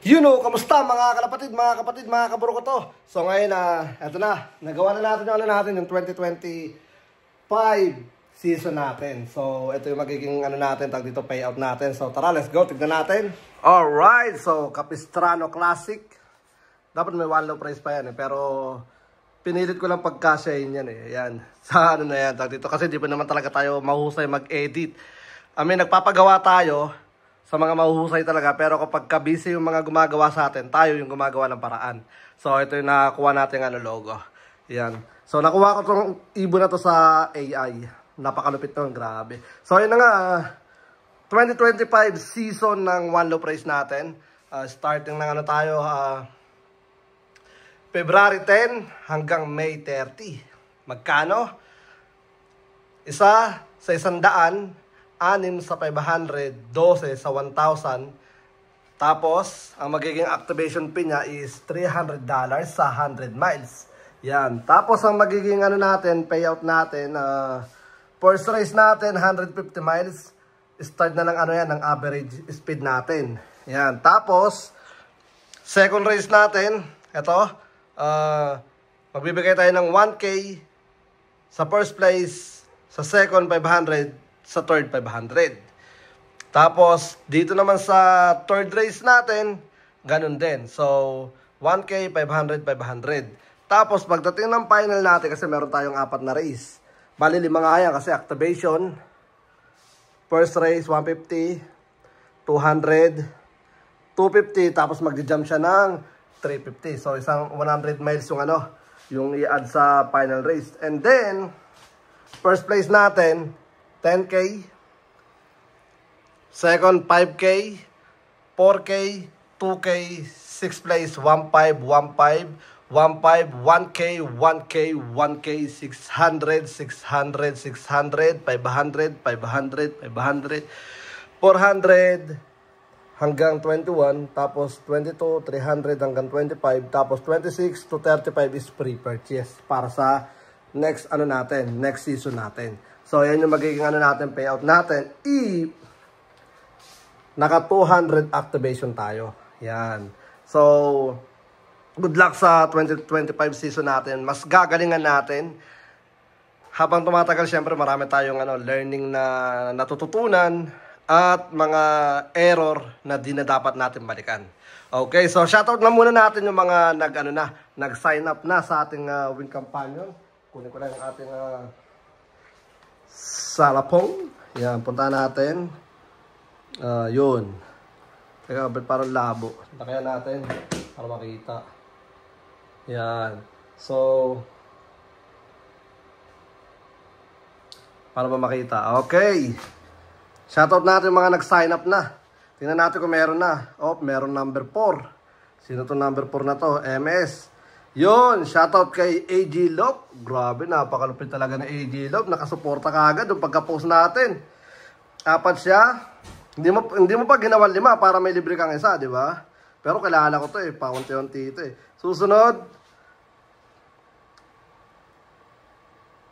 Kamusta mga kalapatid, mga kaburo ko to. So ngayon eto na, nagawa na natin yung 2025 season natin. So ito yung magiging natin, tag dito payout natin. So tara, let's go, tignan natin. Alright, so Capistrano Classic. Dapat may one low price pa yan pero pinilit ko lang pagkasyahin yan Yan, sa na yan, tag dito. Kasi di pa naman talaga tayo mahusay mag-edit. Nagpapagawa tayo sa mga mahuhusay talaga, pero kapag busy yung mga gumagawa sa atin, tayo yung gumagawa ng paraan. So ito yung nakakuha natin logo. Yan. So nakuha ko tong ibon na to sa AI. Napakalupit nun, grabe. So yun na nga, 2025 season ng one low price natin. Starting ng tayo, February 10 hanggang May 30. Magkano? Isa sa 100, 6 sa 500, 12 sa 1,000. Tapos, ang magiging activation fee niya is $300 sa 100 miles. Yan. Tapos, ang magiging natin, payout natin, first race natin, 150 miles. Start na ng ng average speed natin. Yan. Tapos, second race natin, ito, magbibigay tayo ng 1K sa first place, sa second 500, sa third 500. Tapos dito naman sa third race natin, ganun din. So 1K, 500, 500. Tapos pagdating ng final natin, kasi meron tayong 4 na race. Bali 5 nga yan kasi activation. First race 150, 200, 250, tapos magdi-jump siya ng 350. So isang 100 miles yung i-add sa final race. And then first place natin 10K, second 5K, 4K, 2K, 6th place 15, 15, 15, 1K, 1K, 1K, 600, 600, 600, 500, 500, 500, 400 hanggang 21, tapos 22, 300 hanggang 25, tapos 26 to 35 is free purchase para sa next natin, next season natin. So, yan yung magiging natin, payout natin. Naka 200 activation tayo. Yan. So, good luck sa 2025 season natin. Mas gagalingan natin. Habang tumatagal, syempre marami tayong learning na natututunan at mga error na di na dapat natin balikan. Okay, so shoutout na muna natin yung mga nag-sign up na sa ating win companion. Kunin ko lang yung ating Salapong. Yan, punta natin. Yun. Teka, parang labo. Kaya natin para makita. Yan. So, para ba makita? Okay. Shoutout natin yung mga nag-sign up na. Tingnan natin kung meron na. Oh, meron number 4. Sino to number 4 na to? MS. Yun, shoutout kay AG Lop. Grabe, napakalupit talaga na AG Lop. Nakasuporta ka agad yung pagka-post natin. 4 siya. Hindi mo pa ginawa 5 para may libre kang isa, di ba? Pero kilala ko to paunti-unti ito Susunod.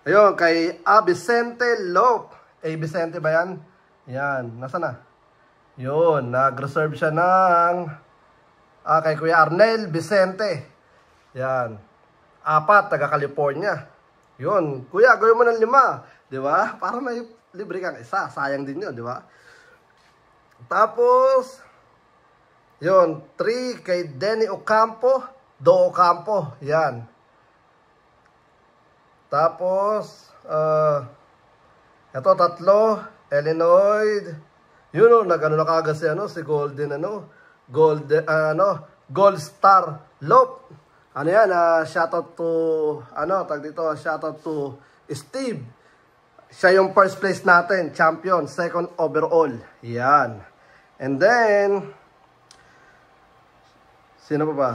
Ayun, kay Vicente Lop. Vicente ba yan? Yan, nasa na? Yun, nag-reserve siya ng kay Kuya Arnel Vicente. Yan. 4, taga California. Yun. Kuya, gawin mo ng 5. Di ba? Para may libre kang isa. Sayang din yun, di ba? Tapos, yun. 3 kay Denny Ocampo. Do Ocampo. Yan. Tapos, ito 3. Illinois. Yun, nag-na kagad si Golden, Gold Star Lop. Yan, shoutout to, shoutout to Steve. Siya yung first place natin, champion, second overall. Yan. And then, sino pa ba?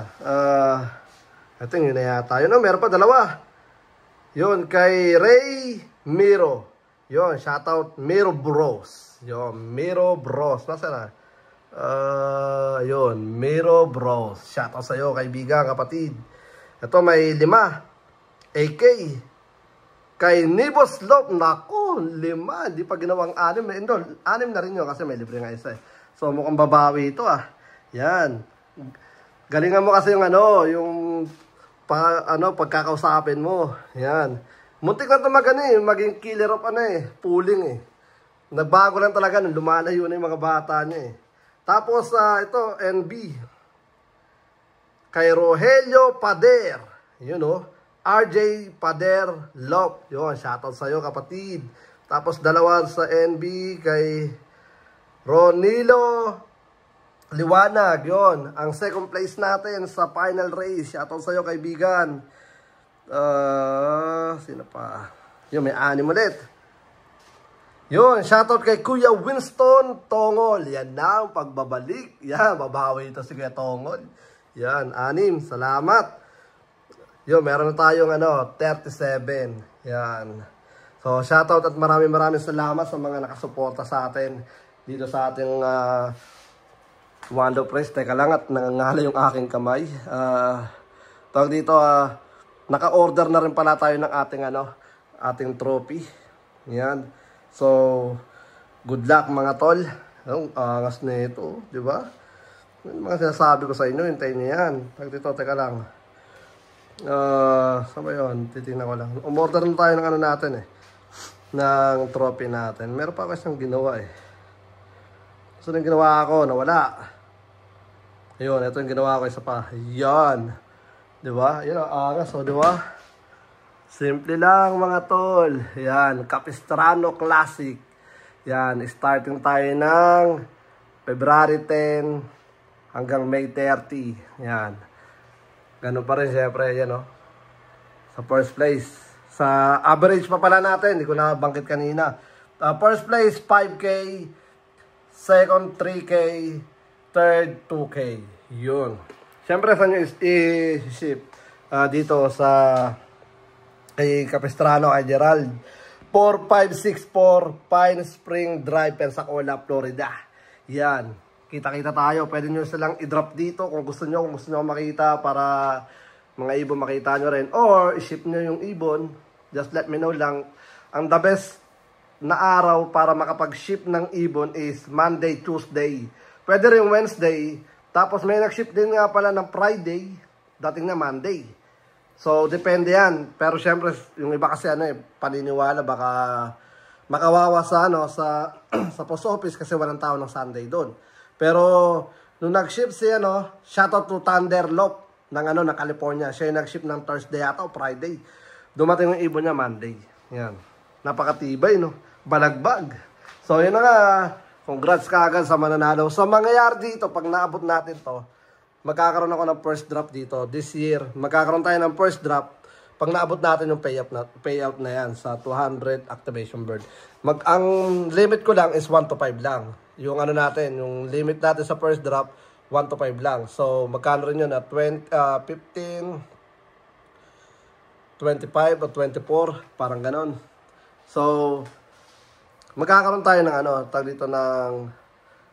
I think yun na yata. Yun, meron pa 2. Yun, kay Ray Miro. Yun, shoutout Miro Bros. Yun, Miro Bros. Nasa na? Yun, Miro Bros. Shoutout sa'yo, kaibigan, kapatid. Ito may 5. AK. Kay Nibos Lop. Naku, 5. Hindi pa ginawang 6. 6 na rin yun kasi may libre nga isa So mukhang babawi ito Yan. Galingan mo kasi yung ano, yung pagkakausapin mo. Yan. Muntik na ito maging killer of pooling eh. Nagbago lang talaga nung lumalayo na yung mga bata niya eh. Tapos ito, NB. Kay Rogelio Pader. Yun oh. RJ Pader Lop. Yun, shoutout sa'yo kapatid. Tapos dalawa sa NB kay Ronilo Liwanag. Yun, ang second place natin sa final race. Shoutout sa'yo kaibigan. Sino pa? Yun, may 6 ulit. Yun, shoutout kay Kuya Winston Tongol. Yan na ang pagbabalik. Yan, babawi ito si Kuya Tongol. Yan, 6. Salamat. Yun, meron na tayong 37. Yan. So, shoutout at maraming salamat sa mga nakasuporta sa atin dito sa ating Wando Press. Teka lang at nangangala yung aking kamay. Tawag dito, naka-order na rin pala tayo ng ating trophy. Yan. So, good luck mga tol. Ang angas na ito, di ba? Yung mga sinasabi ko sa inyo, hintayin nyo yan. Tawag dito, teka lang. Saan ba yun? Titignan ko lang. Umorder na tayo ng natin eh. Ng trophy natin. Meron pa kasi siyang ginawa eh. So, yung ginawa ko, nawala. Ayun, ito yung ginawa ko, isa pa. Yan. Diba? Yan ang angas, o diba? Simple lang mga tol. Yan, Capistrano Classic. Yan, starting tayo ng February 10 hanggang May 30. Yan. Ganun pa rin syempre, yan o. Sa first place. Sa average pa pala natin, hindi ko na banggit kanina. First place, 5K. Second, 3K. Third, 2K. Yun. Syempre, saan nyo i-ship? Dito sa kay Capistrano, kay Gerald. 4564 Pine Spring Drive, Pensacola, Florida. Yan. Kita-kita tayo. Pwede nyo silang i-drop dito kung gusto nyo makita para mga ibon makita nyo rin. Or, i-ship nyo yung ibon. Just let me know lang. Ang the best na araw para makapag-ship ng ibon is Monday, Tuesday. Pwede rin Wednesday. Tapos may nag-ship din nga pala ng Friday. Dating na Monday. So, depende yan. Pero syempre, yung iba kasi paniniwala. Baka makawawa sa sa post office kasi walang tao ng Sunday doon. Pero, nung nag-ship si shoutout to Thunder Lop ng California. Siya yung nag-ship ng Thursday ata o Friday. Dumating yung ibon niya Monday. Yan. Napakatibay, no? Balagbag. So, yun na nga. Congrats kaagad sa mananalo. So, mangyayari dito, pag naabot natin to, magkakaroon ako ng first drop dito. This year, magkakaroon tayo ng first drop. Pag naabot natin yung payout na yan sa 200 activation bird. Ang limit ko lang is 1 to 5 lang. Yung yung limit natin sa first drop, 1 to 5 lang. So, magkano rin yun na 15, 25 o 24, parang ganon. So, magkakaroon tayo ng tag dito ng,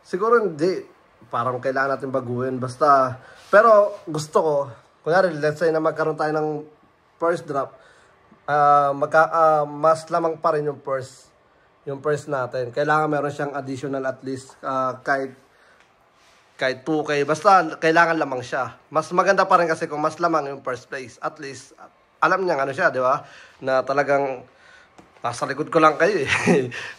siguro hindi, parang kailangan natin baguhin. Basta, pero gusto ko, kunyari, let's say na magkaroon tayo ng first drop, mas lamang pa rin yung first natin. Kailangan meron siyang additional at least kahit 2K. Basta kailangan lamang siya. Mas maganda pa rin kasi kung mas lamang yung first place. At least, alam niya siya, di ba? Na talagang nasa likod ko lang kayo eh.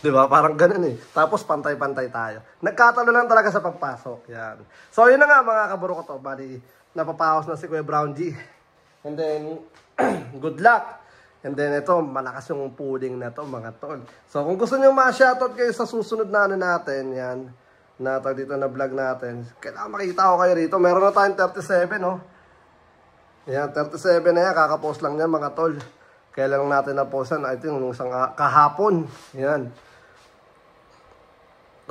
Di ba? Parang ganun eh. Tapos pantay-pantay tayo. Nagkatalo lang talaga sa pagpasok. Yan. So, yun na nga mga kaburo ko to. Bali, napapaos na si Kuya Brown G. And then, good luck. And then ito, malakas yung pooling na to mga tol. So kung gusto nyo ma-shoutout kayo sa susunod na natin, yan, na dito na vlog natin, kailangan makita ko kayo rito. Meron na tayong 37, no? Yan, 37 na yan, kakapost lang yan mga tol. Kailan natin na-postan, I think, nung isang kahapon. Yan.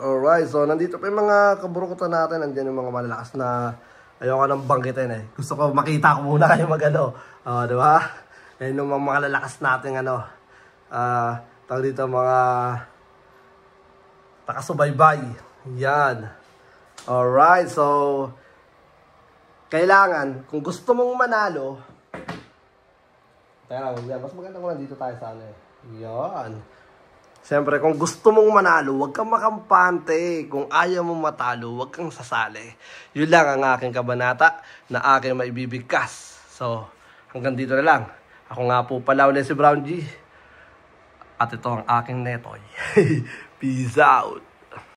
Alright, so nandito pa yung mga kaburukutan natin. Nandiyan yung mga malalakas na ayoko nang banggitin eh. Gusto ko makita ko muna kayo di ba? Yan yung mga lalakas natin tawag dito mga takasubaybay. Yan. Alright, so kailangan, kung gusto mong manalo, mas maganda ko lang dito tayo sa yan. Siyempre, kung gusto mong manalo, huwag kang makampante. Kung ayaw mong matalo, huwag kang sasali. Yun lang ang aking kabanata na aking maibibigkas. So, hanggang dito na lang. Ako nga po pala ulit si Brown G. At ito ang aking Netoy. Peace out.